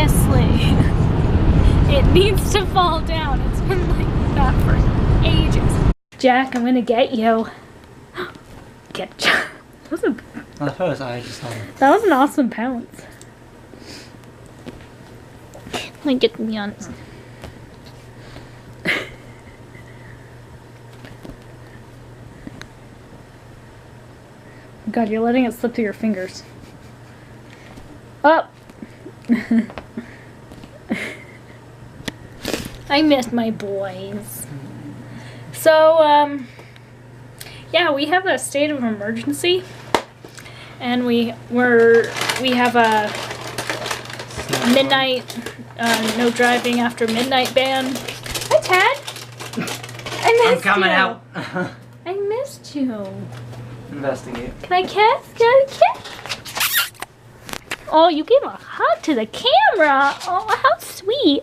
Seriously. It needs to fall down. It's been like that for ages. Jack, I'm gonna get you. Get Jack. I thought I just saw it. That was an awesome pounce. Let me get me honest. God, you're letting it slip through your fingers. Up. I miss my boys. So, yeah, we have a state of emergency, and we have a midnight, no driving after midnight ban. Hi, Tad. I missed you. I'm coming out. I missed you. Investigate. Can I kiss? Can I kiss? Oh, you gave a hug to the camera. Oh, how sweet.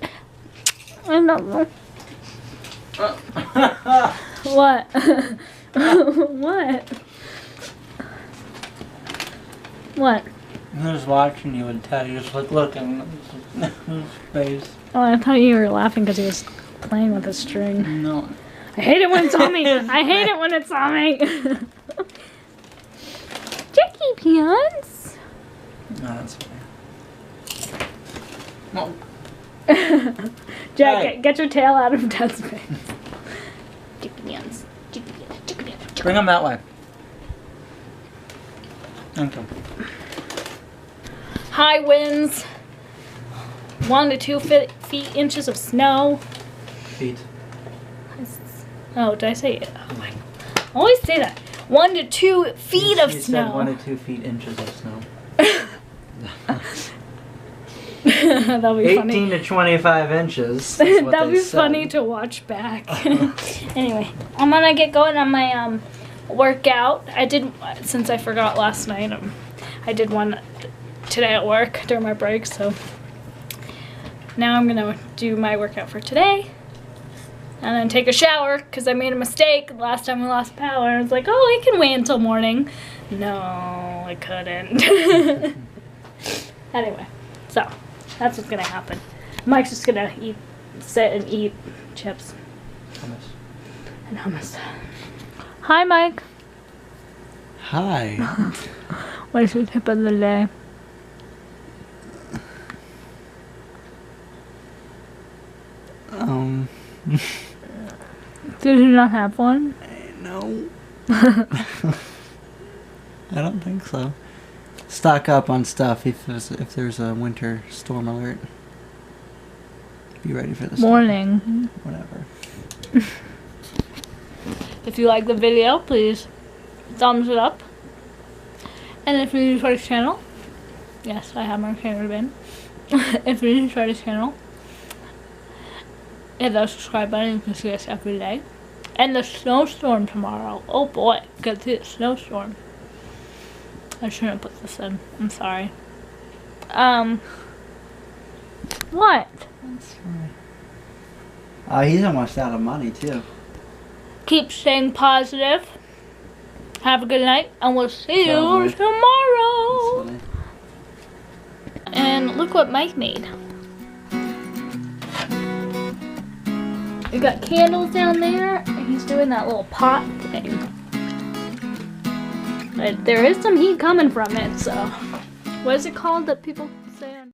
I don't know. What? What? What? I was watching you and Ted. You just like looking at his face. Oh, I thought you were laughing because he was playing with a string. No. I hate it when it's on me. I hate it when it's on me. Jackie Pants. No, that's fine. No. Jack, Hey. get your tail out of Dad's face. Bring them that way. Thank you. High winds. 1 to 2 feet inches of snow. Feet. Oh, did I say it? Oh my! I always say that. 1 to 2 feet of You snow. said 1 to 2 feet inches of snow. That'll be 18 funny. to 25 inches. Is what That'll they be said. funny to watch back. Anyway, I'm gonna get going on my workout. I did, since I forgot last night. I did one today at work during my break. So now I'm gonna do my workout for today. And then take a shower, because I made a mistake last time we lost power. I was like, oh, I can wait until morning. No, I couldn't. Anyway, so that's what's going to happen. Mike's just going to sit and eat chips. Hummus. And hummus. Hi, Mike. Hi. What is your tip of the day? Did you not have one? No. I don't think so. Stock up on stuff if there's a winter storm alert. Be ready for this. Morning. Whatever. If you like the video, please thumbs it up. And if you're new to this channel, yes, I have my channel been. If you're new to this channel, hit that subscribe button. You can see us every day. And the snowstorm tomorrow. Oh boy, get to the snowstorm. I shouldn't put this in. I'm sorry. What? That's fine. He's almost out of money too. Keep staying positive. Have a good night, and we'll see you Sorry. tomorrow. That's funny. And look what Mike made. We got candles down there, and he's doing that little pot thing. But there is some heat coming from it, so. What is it called that people say on